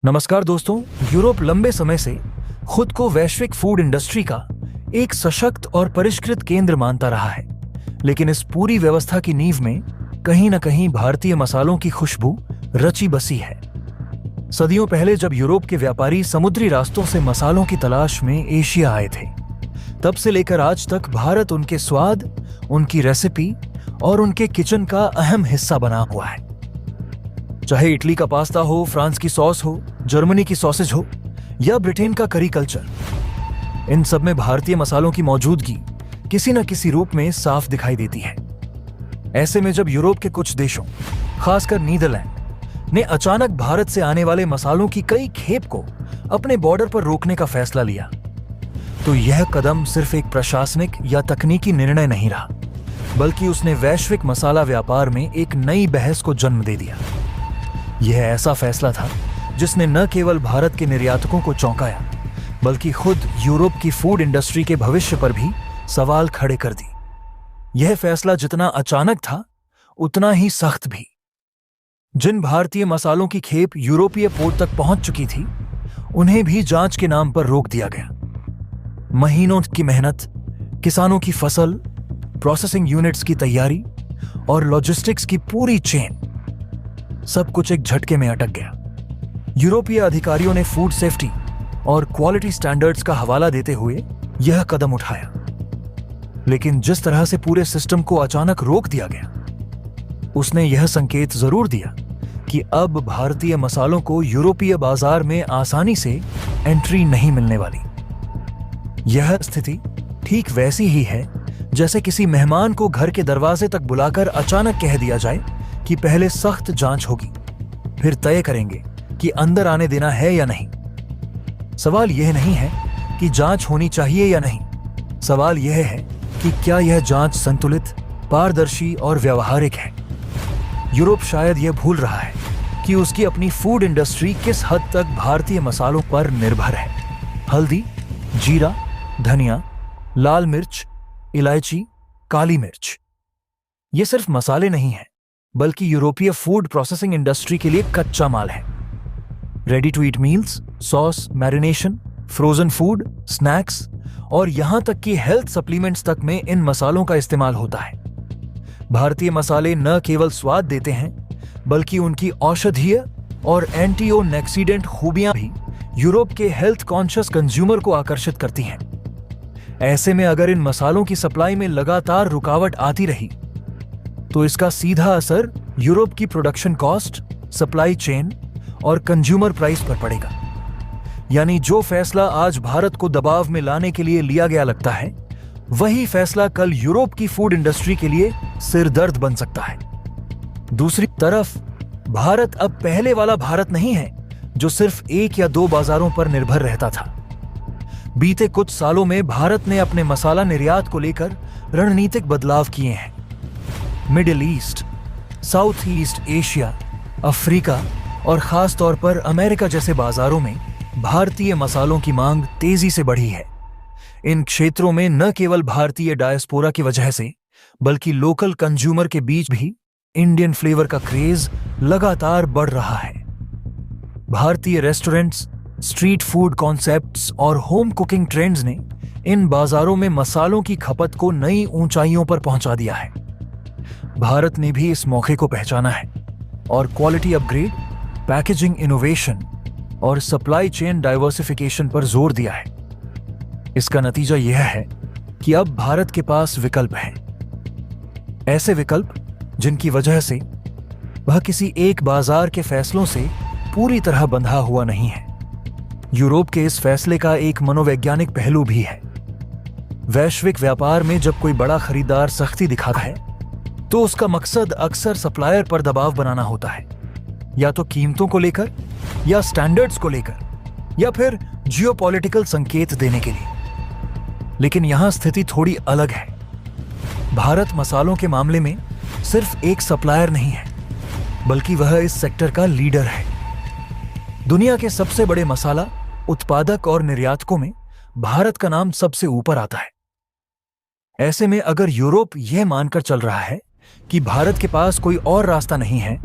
नमस्कार दोस्तों। यूरोप लंबे समय से खुद को वैश्विक फूड इंडस्ट्री का एक सशक्त और परिष्कृत केंद्र मानता रहा है, लेकिन इस पूरी व्यवस्था की नींव में कहीं न कहीं भारतीय मसालों की खुशबू रची बसी है। सदियों पहले जब यूरोप के व्यापारी समुद्री रास्तों से मसालों की तलाश में एशिया आए थे, तब से लेकर आज तक भारत उनके स्वाद, उनकी रेसिपी और उनके किचन का अहम हिस्सा बना हुआ है। चाहे इटली का पास्ता हो, फ्रांस की सॉस हो, जर्मनी की सॉसेज हो या ब्रिटेन का करी कल्चर, इन सब में भारतीय मसालों की मौजूदगी किसी न किसी रूप में साफ दिखाई देती है। ऐसे में जब यूरोप के कुछ देशों, खासकर नीदरलैंड ने अचानक भारत से आने वाले मसालों की कई खेप को अपने बॉर्डर पर रोकने का फैसला लिया, तो यह कदम सिर्फ एक प्रशासनिक या तकनीकी निर्णय नहीं रहा, बल्कि उसने वैश्विक मसाला व्यापार में एक नई बहस को जन्म दे दिया। यह ऐसा फैसला था जिसने न केवल भारत के निर्यातकों को चौंकाया, बल्कि खुद यूरोप की फूड इंडस्ट्री के भविष्य पर भी सवाल खड़े कर दी। यह फैसला जितना अचानक था, उतना ही सख्त भी। जिन भारतीय मसालों की खेप यूरोपीय पोर्ट तक पहुंच चुकी थी, उन्हें भी जांच के नाम पर रोक दिया गया। महीनों की मेहनत, किसानों की फसल, प्रोसेसिंग यूनिट्स की तैयारी और लॉजिस्टिक्स की पूरी चेन, सब कुछ एक झटके में अटक गया। यूरोपीय अधिकारियों ने फूड सेफ्टी और क्वालिटी स्टैंडर्ड्स का हवाला देते हुए यह कदम उठाया, लेकिन जिस तरह से पूरे सिस्टम को अचानक रोक दिया गया, उसने यह संकेत जरूर दिया कि अब भारतीय मसालों को यूरोपीय बाजार में आसानी से एंट्री नहीं मिलने वाली। यह स्थिति ठीक वैसी ही है जैसे किसी मेहमान को घर के दरवाजे तक बुलाकर अचानक कह दिया जाए कि पहले सख्त जांच होगी, फिर तय करेंगे कि अंदर आने देना है या नहीं। सवाल यह नहीं है कि जांच होनी चाहिए या नहीं, सवाल यह है कि क्या यह जांच संतुलित, पारदर्शी और व्यावहारिक है। यूरोप शायद यह भूल रहा है कि उसकी अपनी फूड इंडस्ट्री किस हद तक भारतीय मसालों पर निर्भर है। हल्दी, जीरा, धनिया, लाल मिर्च, इलायची, काली मिर्च, ये सिर्फ मसाले नहीं हैं, बल्कि यूरोपीय फूड प्रोसेसिंग इंडस्ट्री के लिए कच्चा माल है। Ready to eat meals, sauce, marination, frozen food, snacks और यहां तक कि हेल्थ सप्लीमेंट्स तक में इन मसालों का इस्तेमाल होता है। भारतीय मसाले न केवल स्वाद देते हैं, बल्कि उनकी औषधीय और एंटीओक्सीडेंट खूबियां भी यूरोप के हेल्थ कॉन्शियस कंज्यूमर को आकर्षित करती हैं। ऐसे में अगर इन मसालों की सप्लाई में लगातार रुकावट आती रही, तो इसका सीधा असर यूरोप की प्रोडक्शन कॉस्ट, सप्लाई चेन और कंज्यूमर प्राइस पर पड़ेगा। यानी जो फैसला आज भारत को दबाव में लाने के लिए लिया गया लगता है, वही फैसला कल यूरोप की फूड इंडस्ट्री के लिए सिरदर्द बन सकता है। दूसरी तरफ भारत अब पहले वाला भारत नहीं है जो सिर्फ एक या दो बाजारों पर निर्भर रहता था। बीते कुछ सालों में भारत ने अपने मसाला निर्यात को लेकर रणनीतिक बदलाव किए हैं। Middle east, south east Asia, Africa और खास तौर पर अमेरिका जैसे बाजारों में भारतीय मसालों की मांग तेजी से बढ़ी है। इन क्षेत्रों में न केवल भारतीय डायस्पोरा की वजह से, बल्कि लोकल कंज्यूमर के बीच भी इंडियन फ्लेवर का क्रेज लगातार बढ़ रहा है। भारतीय रेस्टोरेंट्स, स्ट्रीट फूड कॉन्सेप्ट्स और होम कुकिंग ट्रेंड्स ने इन बाजारों में मसालों की खपत को नई ऊंचाइयों पर पहुंचा दिया है। भारत ने भी इस मौके को पहचाना है और क्वालिटी अपग्रेड, पैकेजिंग इनोवेशन और सप्लाई चेन डाइवर्सिफिकेशन पर जोर दिया है। इसका नतीजा यह है कि अब भारत के पास विकल्प हैं, ऐसे विकल्प जिनकी वजह से वह किसी एक बाजार के फैसलों से पूरी तरह बंधा हुआ नहीं है। यूरोप के इस फैसले का एक मनोवैज्ञानिक पहलू भी है। वैश्विक व्यापार में जब कोई बड़ा खरीदार सख्ती दिखाता है, तो उसका मकसद अक्सर सप्लायर पर दबाव बनाना होता है, या तो कीमतों को लेकर, या स्टैंडर्ड्स को लेकर, या फिर जियोपॉलिटिकल संकेत देने के लिए। लेकिन यहां स्थिति थोड़ी अलग है। भारत मसालों के मामले में सिर्फ एक सप्लायर नहीं है, बल्कि वह इस सेक्टर का लीडर है। दुनिया के सबसे बड़े मसाला उत्पादक और निर्यातकों में भारत का नाम सबसे ऊपर आता है। ऐसे में अगर यूरोप यह मानकर चल रहा है कि भारत के पास कोई और रास्ता नहीं है,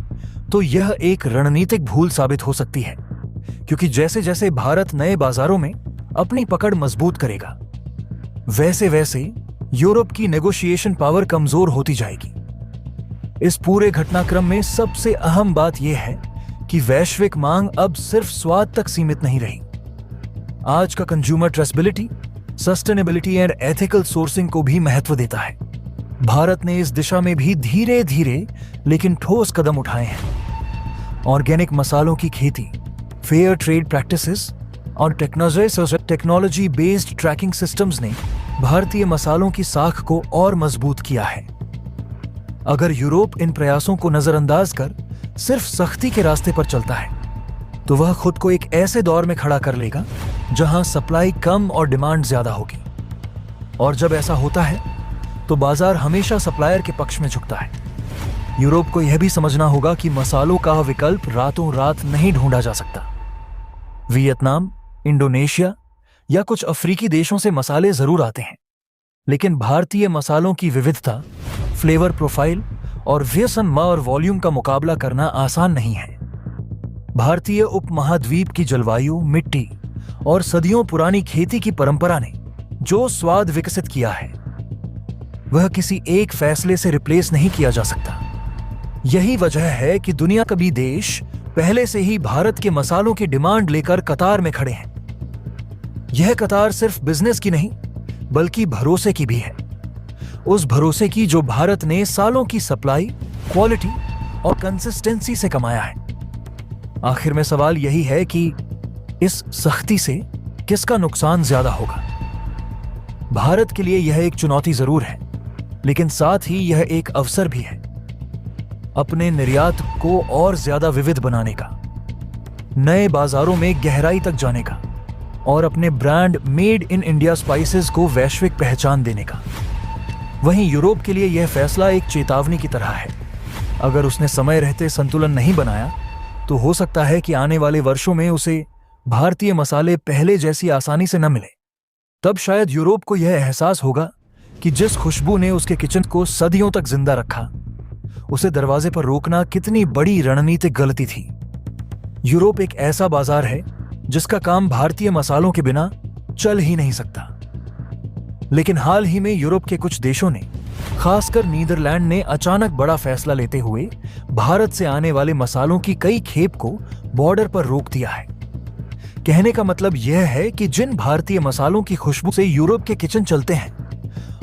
तो यह एक रणनीतिक भूल साबित हो सकती है, क्योंकि जैसे जैसे भारत नए बाजारों में अपनी पकड़ मजबूत करेगा, वैसे वैसे यूरोप की नेगोशिएशन पावर कमजोर होती जाएगी। इस पूरे घटनाक्रम में सबसे अहम बात यह है कि वैश्विक मांग अब सिर्फ स्वाद तक सीमित नहीं रही। आज का consumer traceability, sustainability and ethical sourcing को भी महत्व देता है। भारत ने इस दिशा में भी धीरे धीरे लेकिन ठोस कदम उठाए हैं। ऑर्गेनिक मसालों की खेती, फेयर ट्रेड प्रैक्टिसेस और टेक्नोलॉजी बेस्ड ट्रैकिंग सिस्टम्स ने भारतीय मसालों की साख को और मजबूत किया है। अगर यूरोप इन प्रयासों को नजरअंदाज कर सिर्फ सख्ती के रास्ते पर चलता है, तो वह खुद को एक ऐसे दौर में खड़ा कर लेगा जहां सप्लाई कम और डिमांड ज्यादा होगी। और जब ऐसा होता है तो बाजार हमेशा सप्लायर के पक्ष में झुकता है। यूरोप को यह भी समझना होगा कि मसालों का विकल्प रातों रात नहीं ढूंढा जा सकता। वियतनाम, इंडोनेशिया या कुछ अफ्रीकी देशों से मसाले जरूर आते हैं, लेकिन भारतीय मसालों की विविधता, फ्लेवर प्रोफाइल और व्यसन और वॉल्यूम का मुकाबला करना आसान नहीं है। भारतीय उपमहाद्वीप की जलवायु, मिट्टी और सदियों पुरानी खेती की परंपरा ने जो स्वाद विकसित किया है, वह किसी एक फैसले से रिप्लेस नहीं किया जा सकता। यही वजह है कि दुनिया के भी देश पहले से ही भारत के मसालों की डिमांड लेकर कतार में खड़े हैं। यह कतार सिर्फ बिजनेस की नहीं, बल्कि भरोसे की भी है। उस भरोसे की जो भारत ने सालों की सप्लाई, क्वालिटी और कंसिस्टेंसी से कमाया है। आखिर में सवाल यही है कि इस सख्ती से किसका नुकसान ज्यादा होगा? भारत के लिए यह एक चुनौती जरूर है, लेकिन साथ ही यह एक अवसर भी है अपने निर्यात को और ज्यादा विविध बनाने का, नए बाजारों में गहराई तक जाने का और अपने brand made in India spices को वैश्विक पहचान देने का। वहीं यूरोप के लिए यह फैसला एक चेतावनी की तरह है। अगर उसने समय रहते संतुलन नहीं बनाया, तो हो सकता है कि आने वाले वर्षों में उसे भारतीय मसाले पहले जैसी आसानी से न मिले। तब शायद यूरोप को यह एहसास होगा कि जिस खुशबू ने उसके किचन को सदियों तक जिंदा रखा, उसे दरवाजे पर रोकना कितनी बड़ी रणनीतिक गलती थी। यूरोप एक ऐसा बाजार है जिसका काम भारतीय मसालों के बिना चल ही नहीं सकता। लेकिन हाल ही में यूरोप के कुछ देशों ने, खासकर नीदरलैंड ने अचानक बड़ा फैसला लेते हुए भारत से आने वाले मसालों की कई खेप को बॉर्डर पर रोक दिया है। कहने का मतलब यह है कि जिन भारतीय मसालों की खुशबू से यूरोप के किचन चलते हैं,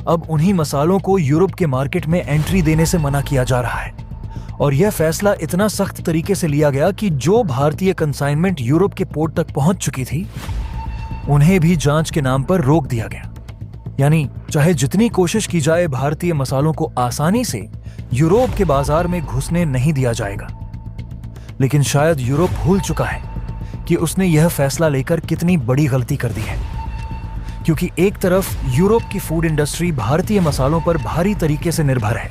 अब उन्हीं मसालों को यूरोप के मार्केट में एंट्री देने से मना किया जा रहा है। और यह फैसला इतना सख्त तरीके से लिया गया कि जो भारतीय कंसाइनमेंट यूरोप के पोर्ट तक पहुंच चुकी थी, उन्हें भी जांच के नाम पर रोक दिया गया। यानी चाहे जितनी कोशिश की जाए, भारतीय मसालों को आसानी से यूरोप के बाजार में घुसने नहीं दिया जाएगा। लेकिन शायद यूरोप भूल चुका है कि उसने यह फैसला लेकर कितनी बड़ी गलती कर दी है। क्योंकि एक तरफ यूरोप की फूड इंडस्ट्री भारतीय मसालों पर भारी तरीके से निर्भर है,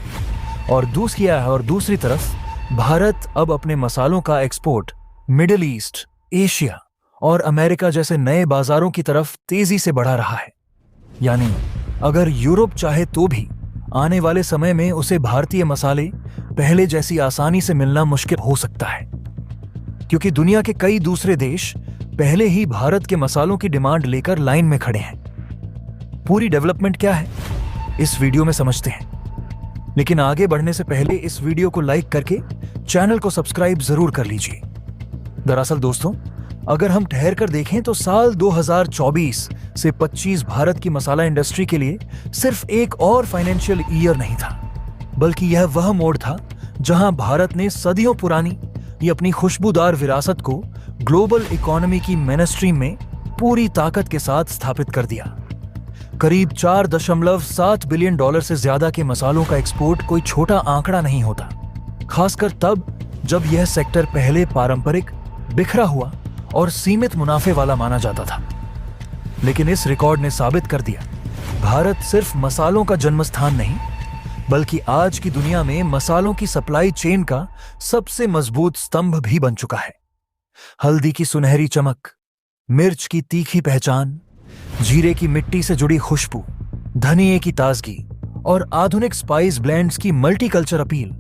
और दूसरी तरफ भारत अब अपने मसालों का एक्सपोर्ट मिडिल ईस्ट, एशिया और अमेरिका जैसे नए बाजारों की तरफ तेजी से बढ़ा रहा है। यानी अगर यूरोप चाहे तो भी आने वाले समय में उसे भारतीय मसाले पहले जैसी आसानी से मिलना मुश्किल हो सकता है, क्योंकि दुनिया के कई दूसरे देश पहले ही भारत के मसालों की डिमांड लेकर लाइन में खड़े हैं। पूरी डेवलपमेंट क्या है, इस वीडियो में समझते हैं। लेकिन आगे बढ़ने से पहले इस वीडियो को लाइक करके चैनल को सब्सक्राइब जरूर कर लीजिए। दरअसल दोस्तों, अगर हम ठहर कर देखें तो साल 2024 से 25 भारत की मसाला इंडस्ट्री के लिए सिर्फ एक और फाइनेंशियल ईयर नहीं था, बल्कि यह वह मोड़ था जहां भारत ने सदियों पुरानी ये अपनी खुशबूदार विरासत को ग्लोबल इकोनॉमी की मेनस्ट्रीम में पूरी ताकत के साथ स्थापित कर दिया। करीब $4.7 बिलियन से ज्यादा के मसालों का एक्सपोर्ट कोई छोटा आंकड़ा नहीं होता, खासकर तब जब यह सेक्टर पहले पारंपरिक, बिखरा हुआ और सीमित मुनाफे वाला माना जाता था। लेकिन इस रिकॉर्ड ने साबित कर दिया, भारत सिर्फ मसालों का जन्मस्थान नहीं, बल्कि आज की दुनिया में मसालों की सप्लाई चेन का सबसे मजबूत स्तंभ भी बन चुका है। हल्दी की सुनहरी चमक, मिर्च की तीखी पहचान, जीरे की मिट्टी से जुड़ी खुशबू, धनिये की ताजगी और आधुनिक स्पाइस ब्लेंड्स की मल्टीकल्चर अपील,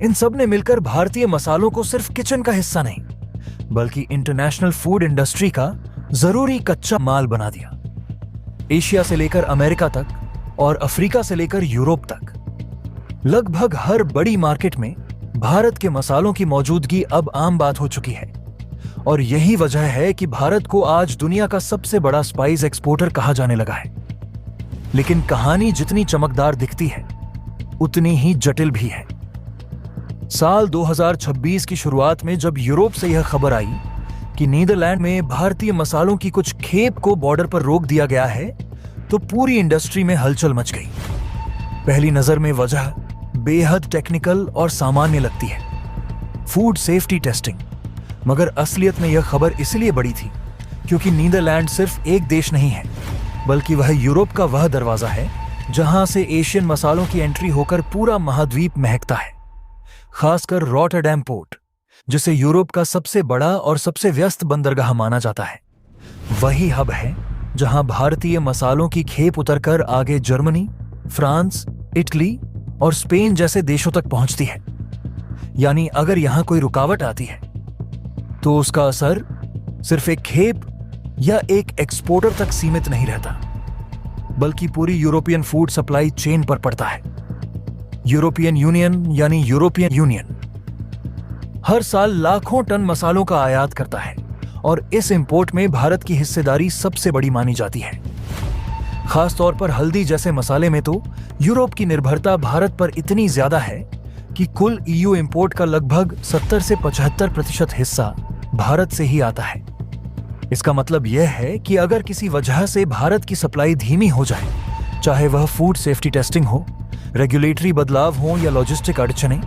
इन सब ने मिलकर भारतीय मसालों को सिर्फ किचन का हिस्सा नहीं, बल्कि इंटरनेशनल फूड इंडस्ट्री का जरूरी कच्चा माल बना दिया। एशिया से लेकर अमेरिका तक और अफ्रीका से लेकर यूरोप तक लगभग हर बड़ी मार्केट में भारत के मसालों की मौजूदगी अब आम बात हो चुकी है। और यही वजह है कि भारत को आज दुनिया का सबसे बड़ा स्पाइस एक्सपोर्टर कहा जाने लगा है। लेकिन कहानी जितनी चमकदार दिखती है उतनी ही जटिल भी है। साल 2026 की शुरुआत में जब यूरोप से यह खबर आई कि नीदरलैंड में भारतीय मसालों की कुछ खेप को बॉर्डर पर रोक दिया गया है, तो पूरी इंडस्ट्री में हलचल मच गई। पहली नजर में वजह बेहद टेक्निकल और सामान्य लगती है, फूड सेफ्टी टेस्टिंग। मगर असलियत में यह खबर इसलिए बड़ी थी क्योंकि नीदरलैंड सिर्फ एक देश नहीं है, बल्कि वह यूरोप का वह दरवाजा है जहां से एशियन मसालों की एंट्री होकर पूरा महाद्वीप महकता है। खासकर रॉटरडैम पोर्ट, जिसे यूरोप का सबसे बड़ा और सबसे व्यस्त बंदरगाह माना जाता है, वही हब है जहां भारतीय मसालों की खेप उतरकर आगे जर्मनी, फ्रांस, इटली और स्पेन जैसे देशों तक पहुंचती है। यानी अगर यहां कोई रुकावट आती है तो उसका असर सिर्फ एक खेप या एक एक्सपोर्टर तक सीमित नहीं रहता, बल्कि पूरी यूरोपियन फूड सप्लाई चेन पर पड़ता है। यूरोपियन यूनियन हर साल लाखों टन मसालों का आयात करता है और इस इंपोर्ट में भारत की हिस्सेदारी सबसे बड़ी मानी जाती है। खासतौर पर हल्दी जैसे मसाले में तो यूरोप की निर्भरता भारत पर इतनी ज्यादा है कि कुल ईयू इंपोर्ट का लगभग 70 से 75% हिस्सा भारत से ही आता है। इसका मतलब यह है कि अगर किसी वजह से भारत की सप्लाई धीमी हो जाए, चाहे वह फूड सेफ्टी टेस्टिंग हो, रेगुलेटरी बदलाव हो या लॉजिस्टिक अड़चनें,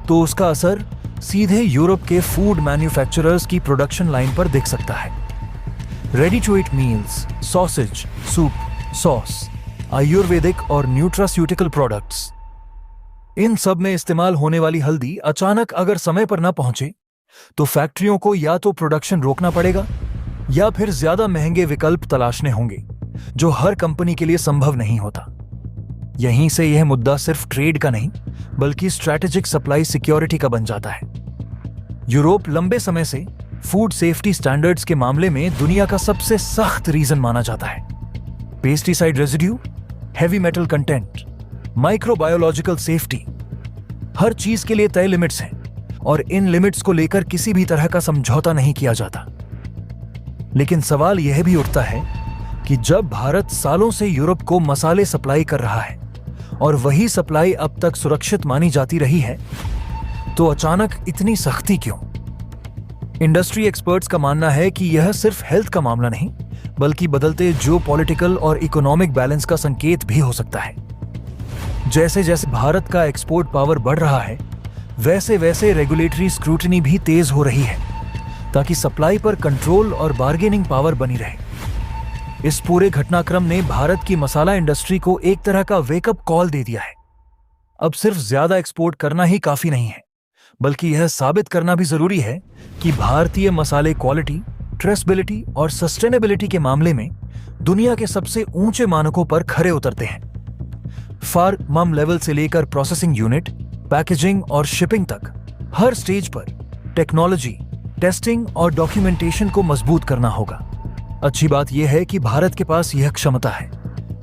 तो उसका असर सीधे यूरोप के फूड मैन्युफैक्चरर्स की प्रोडक्शन लाइन पर दिख सकता है। Ready to eat meals, sausage, soup, sauce, Ayurvedic और न्यूट्रास्यूटिकल प्रोडक्ट्स, इन सब में इस्तेमाल होने वाली हल्दी अचानक अगर समय पर ना पहुंचे तो फैक्ट्रियों को या तो प्रोडक्शन रोकना पड़ेगा या फिर ज्यादा महंगे विकल्प तलाशने होंगे, जो हर कंपनी के लिए संभव नहीं होता। यहीं से यह मुद्दा सिर्फ ट्रेड का नहीं बल्कि स्ट्रैटेजिक सप्लाई सिक्योरिटी का बन जाता है। यूरोप लंबे समय से फूड सेफ्टी स्टैंडर्ड्स के मामले में दुनिया का सबसे सख्त रीजन माना जाता है। Pesticide residue, heavy metal content, microbiological safety, हर चीज के लिए तय लिमिट्स हैं और इन लिमिट्स को लेकर किसी भी तरह का समझौता नहीं किया जाता। लेकिन सवाल यह भी उठता है कि जब भारत सालों से यूरोप को मसाले सप्लाई कर रहा है और वही सप्लाई अब तक सुरक्षित मानी जाती रही है, तो अचानक इतनी सख्ती क्यों? इंडस्ट्री एक्सपर्ट्स का मानना है कि यह सिर्फ हेल्थ का मामला नहीं बल्कि बदलते जियोपॉलिटिकल और इकोनॉमिक बैलेंस का संकेत भी हो सकता है। जैसे जैसे भारत का एक्सपोर्ट पावर बढ़ रहा है, वैसे वैसे रेगुलेटरी स्क्रूटनी भी तेज हो रही है ताकि सप्लाई पर कंट्रोल और बार्गेनिंग पावर बनी रहे। इस पूरे घटनाक्रम ने भारत की मसाला इंडस्ट्री को एक तरह का वेकअप कॉल दे दिया है। अब सिर्फ ज्यादा एक्सपोर्ट करना ही काफी नहीं है, बल्कि यह साबित करना भी जरूरी है कि भारतीय मसाले क्वालिटी, ट्रेसेबिलिटी और सस्टेनेबिलिटी के मामले में दुनिया के सबसे ऊंचे मानकों पर खरे उतरते हैं। फार्म लेवल से लेकर प्रोसेसिंग यूनिट, पैकेजिंग और शिपिंग तक हर स्टेज पर टेक्नोलॉजी, टेस्टिंग और डॉक्यूमेंटेशन को मजबूत करना होगा। अच्छी बात यह है कि भारत के पास यह क्षमता है।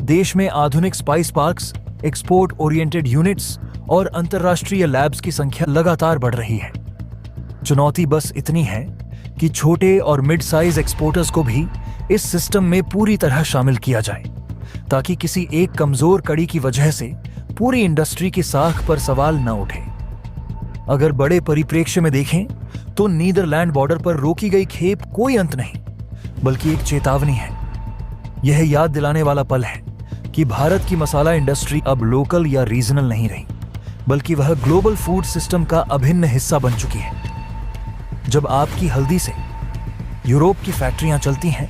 देश में आधुनिक spice parks, export oriented units और अंतर्राष्ट्रीय लैब्स की संख्या लगातार बढ़ रही है। चुनौती बस इतनी है कि छोटे और मिड साइज एक्सपोर्टर्स को भी इस सिस्टम में पूरी तरह शामिल किया जाए, ताकि किसी एक कमजोर कड़ी की वजह से पूरी इंडस्ट्री की साख पर सवाल न उठे। अगर बड़े परिप्रेक्ष्य में देखें तो नीदरलैंड बॉर्डर पर रोकी गई खेप कोई अंत नहीं बल्कि एक चेतावनी है। यह याद दिलाने वाला पल है कि भारत की मसाला इंडस्ट्री अब लोकल या रीजनल नहीं रही, बल्कि वह ग्लोबल फूड सिस्टम का अभिन्न हिस्सा बन चुकी है। जब आपकी हल्दी से यूरोप की फैक्ट्रियां चलती हैं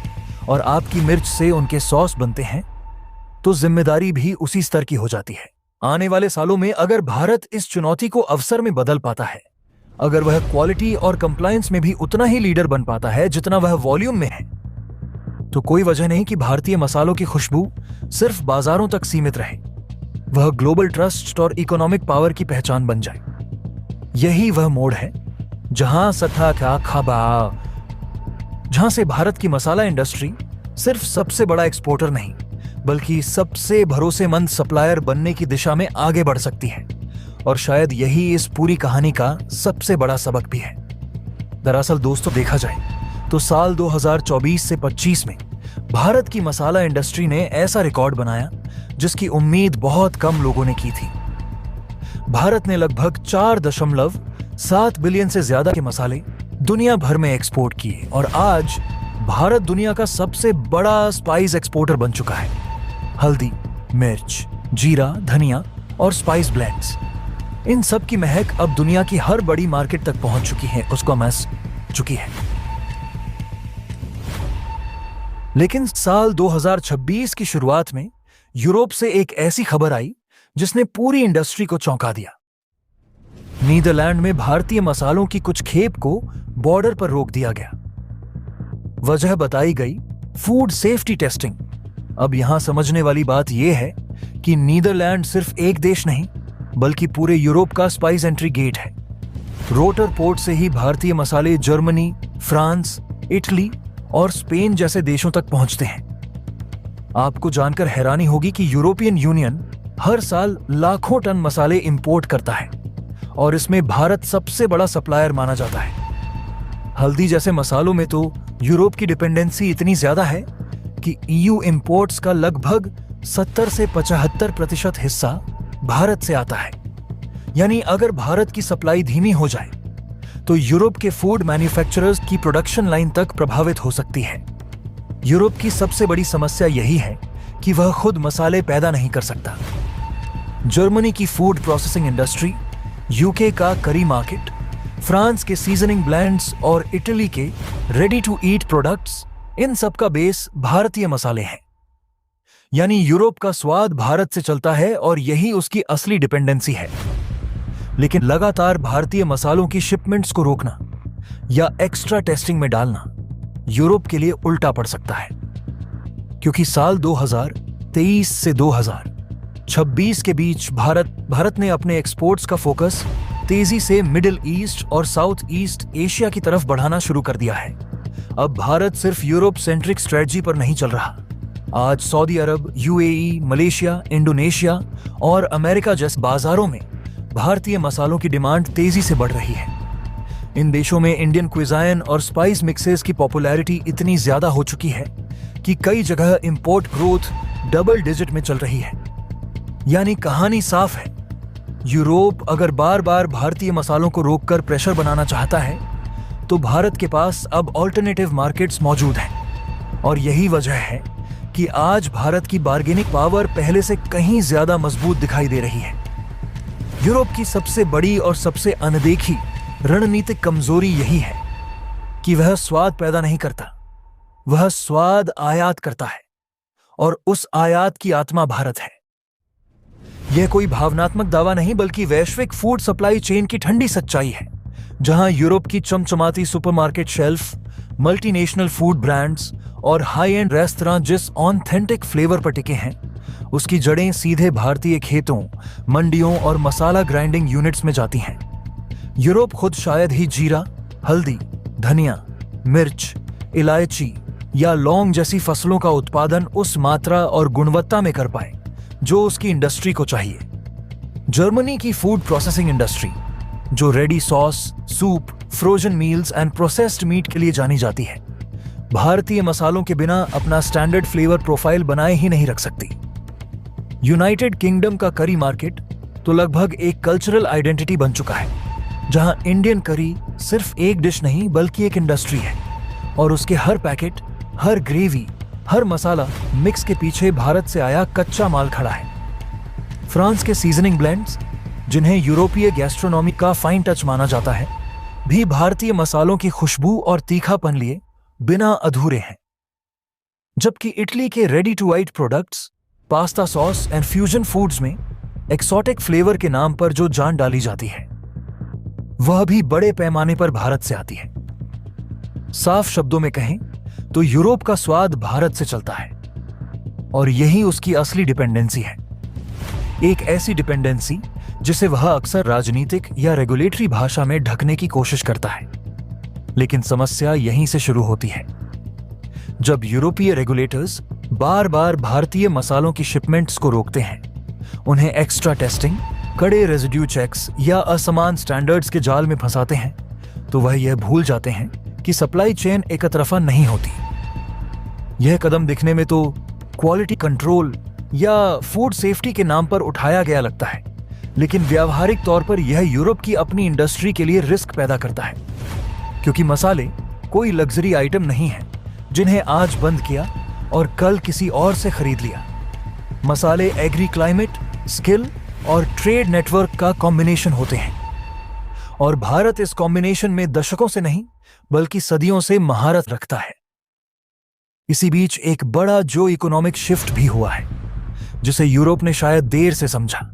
और आपकी मिर्च से उनके सॉस बनते हैं, तो जिम्मेदारी भी उसी स्तर की हो जाती है। आने वाले सालों में अगर भारत इस चुनौती को अवसर में बदल पाता है, अगर वह क्वालिटी और कंप्लायंस में भी उतना ही लीडर बन पाता है जितना वह वॉल्यूम में है, तो कोई वजह नहीं कि भारतीय मसालों की खुशबू सिर्फ बाजारों तक सीमित रहे, वह ग्लोबल ट्रस्ट और इकोनॉमिक पावर की पहचान बन जाए। यही वह मोड़ है जहां सथा क्या खाबा, जहां से भारत की मसाला इंडस्ट्री सिर्फ सबसे बड़ा एक्सपोर्टर नहीं बल्कि सबसे भरोसेमंद सप्लायर बनने की दिशा में आगे बढ़ सकती है। और शायद यही इस पूरी कहानी का सबसे बड़ा सबक भी है। दरअसल दोस्तों, देखा जाए तो साल 2024 से 25 में भारत की मसाला इंडस्ट्री ने ऐसा रिकॉर्ड बनाया जिसकी उम्मीद बहुत कम लोगों ने की थी। भारत ने लगभग 4.7 बिलियन से ज्यादा के मसाले दुनिया भर में एक्सपोर्ट किए और आज भारत दुनिया का सबसे बड़ा स्पाइस एक्सपोर्टर बन चुका है। हल्दी, मिर्च, जीरा, धनिया और स्पाइस ब्लेंड्स, इन सब की महक अब दुनिया की हर बड़ी मार्केट तक पहुंच चुकी है, उसको महस चुकी है। लेकिन साल 2026 की शुरुआत में यूरोप से एक ऐसी खबर आई जिसने पूरी इंडस्ट्री को चौंका दिया। नीदरलैंड में भारतीय मसालों की कुछ खेप को बॉर्डर पर रोक दिया गया। वजह बताई गई फूड सेफ्टी टेस्टिंग। अब यहां समझने वाली बात यह है कि नीदरलैंड सिर्फ एक देश नहीं बल्कि पूरे यूरोप का स्पाइस एंट्री गेट है। रोटर पोर्ट से ही भारतीय मसाले जर्मनी, फ्रांस, इटली और स्पेन जैसे देशों तक पहुंचते हैं। आपको जानकर हैरानी होगी कि यूरोपियन यूनियन हर साल लाखों टन मसाले इंपोर्ट करता है और इसमें भारत सबसे बड़ा सप्लायर माना जाता है। हल्दी जैसे मसालों में तो यूरोप की डिपेंडेंसी इतनी ज्यादा है कि ईयू इंपोर्ट्स का लगभग 70 से 75% हिस्सा भारत से आता है। यानी अगर भारत की सप्लाई धीमी हो जाए तो यूरोप के फूड मैन्युफैक्चरर्स की प्रोडक्शन लाइन तक प्रभावित हो सकती है। यूरोप की सबसे बड़ी समस्या यही है कि वह खुद मसाले पैदा नहीं कर सकता। जर्मनी की फूड प्रोसेसिंग इंडस्ट्री, यूके का करी मार्केट, फ्रांस के सीजनिंग ब्लेंड्स और इटली के रेडी टू ईट प्रोडक्ट्स, इन सब का बेस भारतीय मसाले हैं। यानी यूरोप का स्वाद भारत से चलता है और यही उसकी असली डिपेंडेंसी है। लेकिन लगातार भारतीय मसालों की शिपमेंट्स को रोकना या एक्स्ट्रा टेस्टिंग में डालना यूरोप के लिए उल्टा पड़ सकता है, क्योंकि साल 2023 से 2026 के बीच भारत ने अपने एक्सपोर्ट्स का फोकस तेजी से मिडिल ईस्ट और साउथ ईस्ट एशिया की तरफ बढ़ाना शुरू कर दिया है। अब भारत सिर्फ यूरोप सेंट्रिक स्ट्रेटजी पर नहीं चल रहा। आज सऊदी अरब, यूएई, मलेशिया, इंडोनेशिया और अमेरिका जैसे बाजारों में भारतीय मसालों की डिमांड तेजी से बढ़ रही है। इन देशों में इंडियन क्विजाइन और स्पाइस मिक्सेस की पॉपुलैरिटी इतनी ज्यादा हो चुकी है कि कई जगह इंपोर्ट ग्रोथ डबल डिजिट में चल रही है। यानी कहानी साफ है, यूरोप अगर बार बार भारतीय मसालों को रोककर प्रेशर बनाना चाहता है तो भारत के पास अब ऑल्टरनेटिव मार्केट्स मौजूद हैं। और यही वजह है कि आज भारत की बार्गेनिंग पावर पहले से कहीं ज्यादा मजबूत दिखाई दे रही है। यूरोप की सबसे बड़ी और सबसे अनदेखी रणनीतिक कमजोरी यही है कि वह स्वाद पैदा नहीं करता, वह स्वाद आयात करता है और उस आयात की आत्मा भारत है। यह कोई भावनात्मक दावा नहीं बल्कि वैश्विक फूड सप्लाई चेन की ठंडी सच्चाई है, जहां यूरोप की चमचमाती supermarket shelf, multinational food brands और हाई एंड रेस्तरां जिस ऑथेंटिक फ्लेवर पर टिके हैं, उसकी जड़ें सीधे भारतीय खेतों, मंडियों और मसाला ग्राइंडिंग यूनिट्स में जाती हैं। यूरोप खुद शायद ही जीरा, हल्दी, धनिया, मिर्च, इलायची या लौंग जैसी फसलों का उत्पादन उस मात्रा और गुणवत्ता में कर पाए जो उसकी इंडस्ट्री को चाहिए। जर्मनी की फूड प्रोसेसिंग इंडस्ट्री, जो ready sauce, soup, frozen meals and processed meat के लिए जानी जाती है, भारतीय मसालों के बिना अपना स्टैंडर्ड फ्लेवर प्रोफाइल बनाए ही नहीं रख सकती। यूनाइटेड किंगडम का करी मार्केट तो लगभग एक कल्चरल आइडेंटिटी बन चुका है, जहां इंडियन करी सिर्फ एक डिश नहीं बल्कि एक इंडस्ट्री है और उसके हर पैकेट, हर ग्रेवी, हर मसाला मिक्स के पीछे भारत से आया कच्चा माल खड़ा है। फ्रांस के सीजनिंग ब्लेंड्स, जिन्हें यूरोपीय गैस्ट्रोनॉमी का फाइन टच माना जाता है, भी भारतीय मसालों की खुशबू और तीखापन लिए बिना अधूरे हैं। जबकि इटली के ready to eat products, pasta sauce and fusion foods में एक्सोटिक फ्लेवर के नाम पर जो जान डाली जाती है, वह भी बड़े पैमाने पर भारत से आती है। साफ शब्दों में कहें तो यूरोप का स्वाद भारत से चलता है और यही उसकी असली डिपेंडेंसी है। एक ऐसी डिपेंडेंसी जिसे वह अक्सर राजनीतिक या रेगुलेटरी भाषा में ढकने की कोशिश करता है। लेकिन समस्या यहीं से शुरू होती है। जब यूरोपीय रेगुलेटर्स बार बार भारतीय मसालों की शिपमेंट्स को रोकते हैं, उन्हें एक्स्ट्रा टेस्टिंग, कड़े रेजिड्यू चेक्स या असमान स्टैंडर्ड्स के जाल में फंसाते हैं, तो वह यह भूल जाते हैं कि सप्लाई चेन एक तरफा नहीं होती। यह कदम दिखने में तो क्वालिटी कंट्रोल या फूड सेफ्टी के नाम पर उठाया गया लगता है, लेकिन व्यावहारिक तौर पर यह यूरोप की अपनी इंडस्ट्री के लिए रिस्क पैदा करता है, क्योंकि मसाले कोई लग्जरी आइटम नहीं है जिन्हें आज बंद किया और कल किसी और से खरीद लिया। मसाले एग्री क्लाइमेट, स्किल और ट्रेड नेटवर्क का कॉम्बिनेशन होते हैं, और भारत इस कॉम्बिनेशन में दशकों से नहीं बल्कि सदियों से महारत रखता है। इसी बीच एक बड़ा जो इकोनॉमिक शिफ्ट भी हुआ है, जिसे यूरोप ने शायद देर से समझा।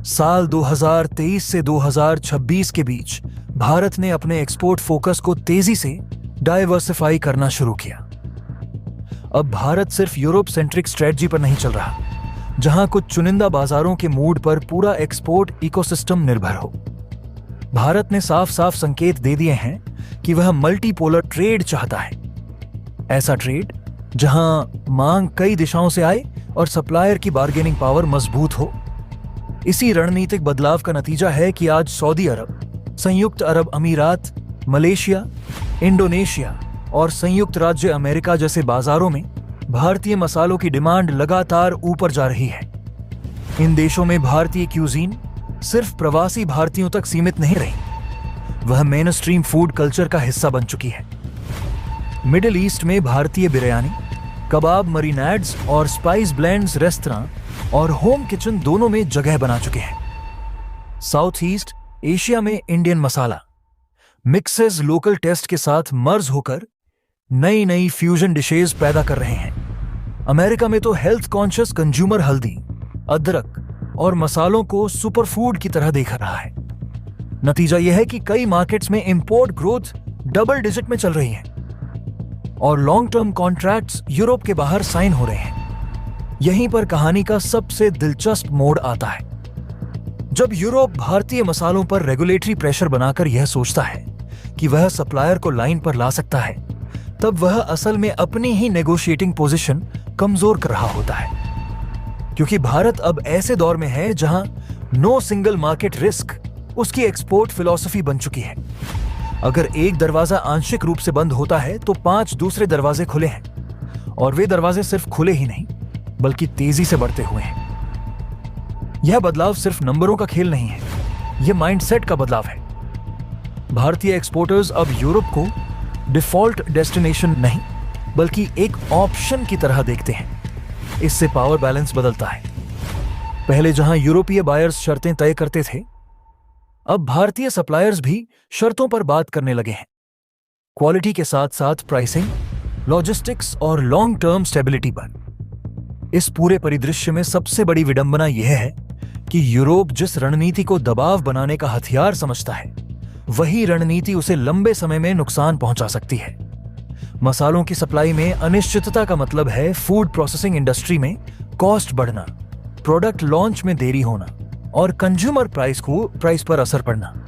साल 2023 से 2026 के बीच भारत ने अपने एक्सपोर्ट फोकस को तेजी से डाइवर्सिफाई करना शुरू किया। अब भारत सिर्फ यूरोप सेंट्रिक स्ट्रेटजी पर नहीं चल रहा, जहां कुछ चुनिंदा बाजारों के मूड पर पूरा एक्सपोर्ट इकोसिस्टम निर्भर हो। भारत ने साफ साफ संकेत दे दिए हैं कि वह मल्टीपोलर ट्रेड चाहता है। ऐसा ट्रेड जहां मांग कई दिशाओं से आए और सप्लायर की बार्गेनिंग पावर मजबूत हो। इसी रणनीतिक बदलाव का नतीजा है कि आज सऊदी अरब, संयुक्त अरब अमीरात, मलेशिया, इंडोनेशिया और संयुक्त राज्य अमेरिका जैसे बाजारों में भारतीय मसालों की डिमांड लगातार ऊपर जा रही है। इन देशों में भारतीय क्यूजीन सिर्फ प्रवासी भारतीयों तक सीमित नहीं रही, वह मेन स्ट्रीम फूड कल्चर का हिस्सा बन चुकी है। मिडिल ईस्ट में भारतीय बिरयानी, कबाब मरीनेड्स और स्पाइस ब्लेंड्स रेस्तरां और होम किचन दोनों में जगह बना चुके हैं। साउथ ईस्ट एशिया में इंडियन मसाला मिक्सेस लोकल टेस्ट के साथ मर्ज होकर नई नई फ्यूजन डिशेज पैदा कर रहे हैं। अमेरिका में तो हेल्थ कॉन्शियस कंज्यूमर हल्दी, अदरक और मसालों को सुपरफूड की तरह देख रहा है। नतीजा यह है कि कई मार्केट्स में इंपोर्ट ग्रोथ डबल डिजिट में चल रही है और लॉन्ग टर्म कॉन्ट्रैक्ट्स यूरोप के बाहर साइन हो रहे हैं। यहीं पर कहानी का सबसे दिलचस्प मोड़ आता है। जब यूरोप भारतीय मसालों पर रेगुलेटरी प्रेशर बनाकर यह सोचता है कि वह सप्लायर को लाइन पर ला सकता है, तब वह असल में अपनी ही नेगोशिएटिंग पोजीशन कमजोर कर रहा होता है। क्योंकि भारत अब ऐसे दौर में है जहां नो सिंगल मार्केट रिस्क उसकी एक्सपोर्ट फिलॉसफी बन चुकी है। अगर एक दरवाजा आंशिक रूप से बंद होता है तो 5 दूसरे दरवाजे खुले हैं, और वे दरवाजे सिर्फ खुले ही नहीं बल्कि तेजी से बढ़ते हुए हैं। यह बदलाव सिर्फ नंबरों का खेल नहीं है, यह माइंडसेट का बदलाव है। भारतीय एक्सपोर्टर्स अब यूरोप को डिफॉल्ट डेस्टिनेशन नहीं बल्कि एक ऑप्शन की तरह देखते हैं। इससे पावर बैलेंस बदलता है। पहले जहां यूरोपीय बायर्स शर्तें तय करते थे, अब भारतीय सप्लायर्स भी शर्तों पर बात करने लगे हैं। क्वालिटी के साथ साथ प्राइसिंग, लॉजिस्टिक्स और लॉन्ग टर्म स्टेबिलिटी पर। इस पूरे परिदृश्य में सबसे बड़ी विडंबना यह है कि यूरोप जिस रणनीति को दबाव बनाने का हथियार समझता है, वही रणनीति उसे लंबे समय में नुकसान पहुंचा सकती है। मसालों की सप्लाई में अनिश्चितता का मतलब है फूड प्रोसेसिंग इंडस्ट्री में कॉस्ट बढ़ना, प्रोडक्ट लॉन्च में देरी होना और कंज्यूमर प्राइस पर असर पड़ना।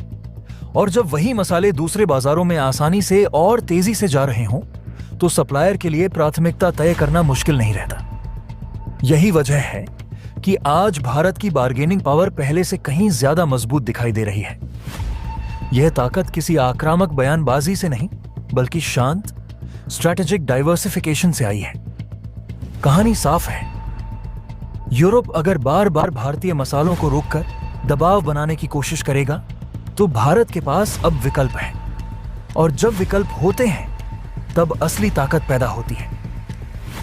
और जब वही मसाले दूसरे बाजारों में आसानी से और तेजी से जा रहे हों, तो सप्लायर के लिए प्राथमिकता तय करना मुश्किल नहीं रहता। यही वजह है कि आज भारत की बार्गेनिंग पावर पहले से कहीं ज्यादा मजबूत दिखाई दे रही है। यह ताकत किसी आक्रामक बयानबाजी से नहीं बल्कि शांत स्ट्रैटेजिक डाइवर्सिफिकेशन से आई है। कहानी साफ है, यूरोप अगर बार बार भारतीय मसालों को रोककर दबाव बनाने की कोशिश करेगा, तो भारत के पास अब विकल्प है, और जब विकल्प होते हैं तब असली ताकत पैदा होती है।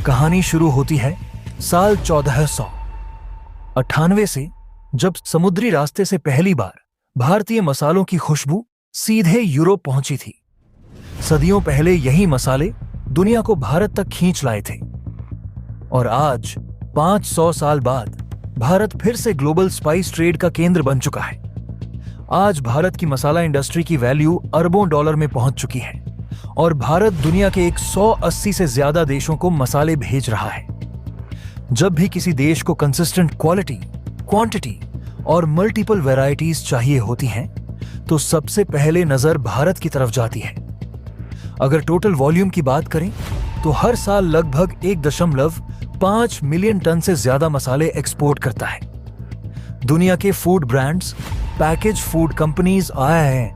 कहानी शुरू होती है साल 1498 से, जब समुद्री रास्ते से पहली बार भारतीय मसालों की खुशबू सीधे यूरोप पहुंची थी। सदियों पहले यही मसाले दुनिया को भारत तक खींच लाए थे, और आज 500 साल बाद भारत फिर से ग्लोबल स्पाइस ट्रेड का केंद्र बन चुका है। आज भारत की मसाला इंडस्ट्री की वैल्यू अरबों डॉलर में पहुंच चुकी है, और भारत दुनिया के 180 से ज्यादा देशों को मसाले भेज रहा है। जब भी किसी देश को कंसिस्टेंट क्वालिटी, क्वांटिटी और मल्टीपल वैरायटीज चाहिए होती हैं, तो सबसे पहले नजर भारत की तरफ जाती है। अगर टोटल वॉल्यूम की बात करें तो हर साल लगभग 1.5 मिलियन टन से ज्यादा मसाले एक्सपोर्ट करता है। दुनिया के food brands, package food companies आए हैं,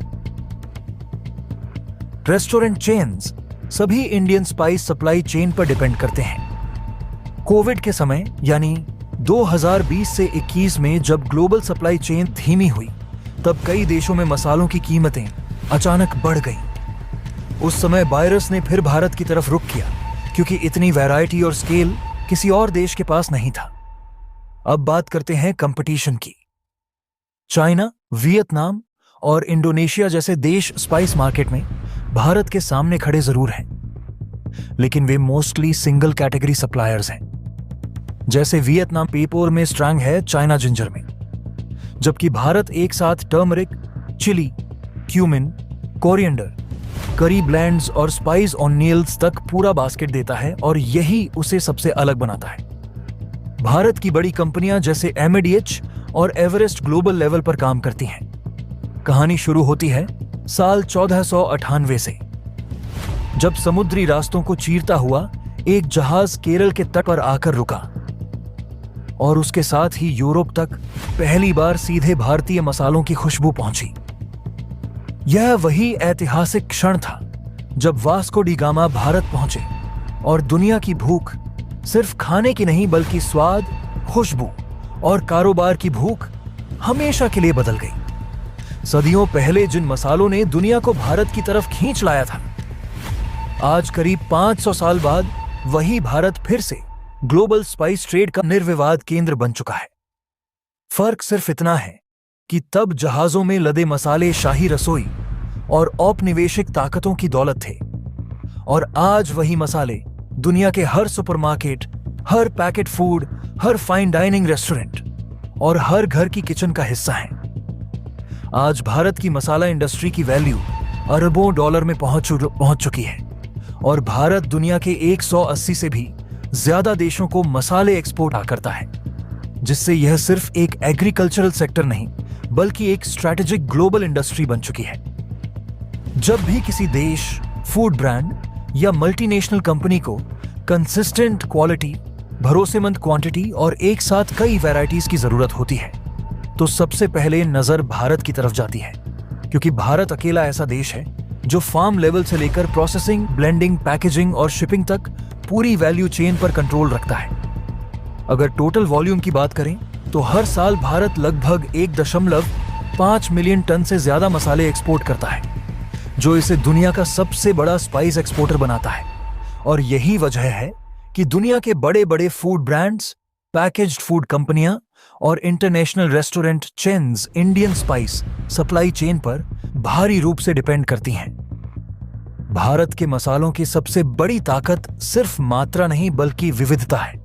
रेस्टोरेंट चेन्स सभी इंडियन स्पाइस सप्लाई चेन पर डिपेंड करते हैं। कोविड के समय यानी 2020 से 21 में जब ग्लोबल सप्लाई चेन धीमी हुई, तब कई देशों में मसालों की कीमतें अचानक बढ़ गईं। उस समय बायरस ने फिर भारत की तरफ रुख किया, क्योंकि इतनी वैरायटी और स्केल किसी और देश के पास नहीं था। अब बात करते हैं कंपटीशन की। चाइना, वियतनाम और इंडोनेशिया जैसे देश स्पाइस मार्केट में भारत के सामने खड़े जरूर हैं, लेकिन वे मोस्टली सिंगल कैटेगरी सप्लायर्स हैं। जैसे वियतनाम पेपर में स्ट्रांग है, चाइना जिंजर में, जबकि भारत एक साथ टर्मरिक, चिली, क्यूमिन, कोरिएंडर, करी ब्लेंड्स और स्पाइस ऑनियल्स तक पूरा बास्केट देता है, और यही उसे सबसे अलग बनाता है। भारत की बड़ी कंपनियां जैसे एमएडीएच और एवरेस्ट ग्लोबल लेवल पर काम करती हैं। कहानी शुरू होती है साल 1498 से, जब समुद्री रास्तों को चीरता हुआ एक जहाज केरल के तट पर आकर रुका, और उसके साथ ही यूरोप तक पहली बार सीधे भारतीय मसालों की खुशबू पहुंची। यह वही ऐतिहासिक क्षण था जब वास्को डी गामा भारत पहुंचे और दुनिया की भूख सिर्फ खाने की नहीं बल्कि स्वाद, खुशबू और कारोबार की भूख हमेशा के लिए बदल गई। सदियों पहले जिन मसालों ने दुनिया को भारत की तरफ खींच लाया था, आज करीब 500 साल बाद वही भारत फिर से ग्लोबल स्पाइस ट्रेड का निर्विवाद केंद्र बन चुका है। फर्क सिर्फ इतना है कि तब जहाजों में लदे मसाले शाही रसोई और औपनिवेशिक ताकतों की दौलत थे, और आज वही मसाले दुनिया के हर सुपरमार्केट, हर पैकेट फूड, हर फाइन डाइनिंग रेस्टोरेंट और हर घर की किचन का हिस्सा हैं। आज भारत की मसाला इंडस्ट्री की वैल्यू अरबों डॉलर में पहुंच चुकी है, और भारत दुनिया के 180 से भी ज्यादा देशों को मसाले एक्सपोर्ट करता है, जिससे यह सिर्फ एक एग्रीकल्चरल सेक्टर नहीं बल्कि एक स्ट्रैटेजिक ग्लोबल इंडस्ट्री बन चुकी है। जब भी किसी देश, फूड ब्रांड या मल्टीनेशनल कंपनी को कंसिस्टेंट क्वालिटी, भरोसेमंद क्वांटिटी और एक साथ कई वैरायटीज की जरूरत होती है, तो सबसे पहले नजर भारत की तरफ जाती है, क्योंकि भारत अकेला ऐसा देश है जो फार्म लेवल से लेकर प्रोसेसिंग, ब्लेंडिंग, पैकेजिंग और शिपिंग तक पूरी वैल्यू चेन पर कंट्रोल रखता है। अगर टोटल वॉल्यूम की बात करें तो हर साल भारत लगभग 1.5 मिलियन टन से ज्यादा मसाले एक्सपोर्ट करता है, जो इसे दुनिया का सबसे बड़ा स्पाइस एक्सपोर्टर बनाता है। और यही वजह है कि दुनिया के बड़े बड़े फूड ब्रांड्स, पैकेज्ड फूड कंपनियां और international restaurant chains Indian spice supply chain पर भारी रूप से डिपेंड करती हैं। भारत के मसालों की सबसे बड़ी ताकत सिर्फ मात्रा नहीं बल्कि विविधता है।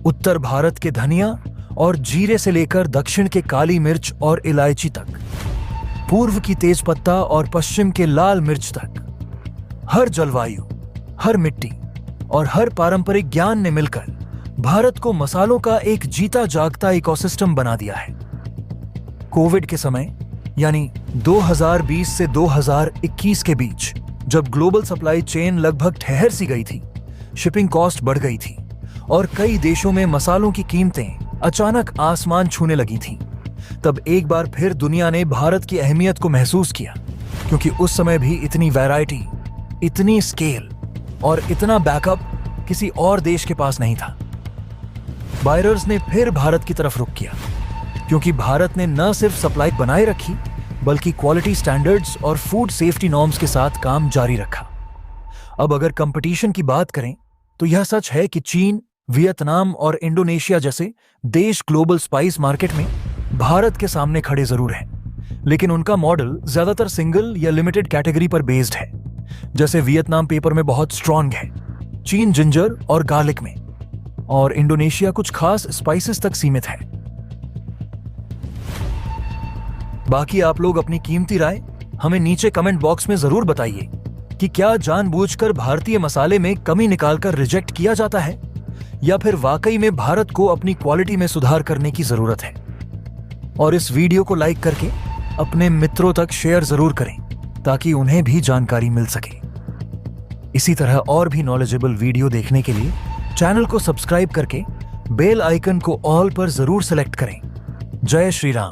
उत्तर भारत के धनिया और जीरे से लेकर दक्षिण के काली मिर्च और इलायची तक, पूर्व की तेजपत्ता और पश्चिम के लाल मिर्च तक, हर जलवायु, हर मिट्टी और हर पारंपरिक ज्ञान ने मिलकर भारत को मसालों का एक जीता जागता इकोसिस्टम बना दिया है। कोविड के समय यानी 2020 से 2021 के बीच, जब ग्लोबल सप्लाई चेन लगभग ठहर सी गई थी, शिपिंग कॉस्ट बढ़ गई थी और कई देशों में मसालों की कीमतें अचानक आसमान छूने लगी थीं, तब एक बार फिर दुनिया ने भारत की अहमियत को महसूस किया, क्योंकि उस समय भी इतनी वैरायटी, इतनी स्केल और इतना बैकअप किसी और देश के पास नहीं था। बायरर्स ने फिर भारत की तरफ रुख किया, क्योंकि भारत ने न सिर्फ सप्लाई बनाए रखी बल्कि क्वालिटी स्टैंडर्ड्स और फूड सेफ्टी नॉर्म्स के साथ काम जारी रखा। अब अगर कंपटीशन की बात करें तो यह सच है कि चीन, वियतनाम और इंडोनेशिया जैसे देश ग्लोबल स्पाइस मार्केट में भारत के सामने खड़े जरूर हैं, लेकिन उनका मॉडल ज्यादातर सिंगल या लिमिटेड कैटेगरी पर बेस्ड है। जैसे वियतनाम पेपर में बहुत स्ट्रॉन्ग है, चीन जिंजर और गार्लिक में, और इंडोनेशिया कुछ खास स्पाइसेस तक सीमित है। बाकी आप लोग अपनी कीमती राय हमें नीचे कमेंट बॉक्स में जरूर बताइए कि क्या जानबूझकर भारतीय मसाले में कमी निकालकर रिजेक्ट किया जाता है, या फिर वाकई में भारत को अपनी क्वालिटी में सुधार करने की जरूरत है। और इस वीडियो को लाइक करके अपने मित्रों तक शेयर जरूर करें ताकि उन्हें भी जानकारी मिल सके। इसी तरह और भी नॉलेजेबल वीडियो देखने के लिए चैनल को सब्सक्राइब करके बेल आइकन को ऑल पर जरूर सेलेक्ट करें। जय श्री राम।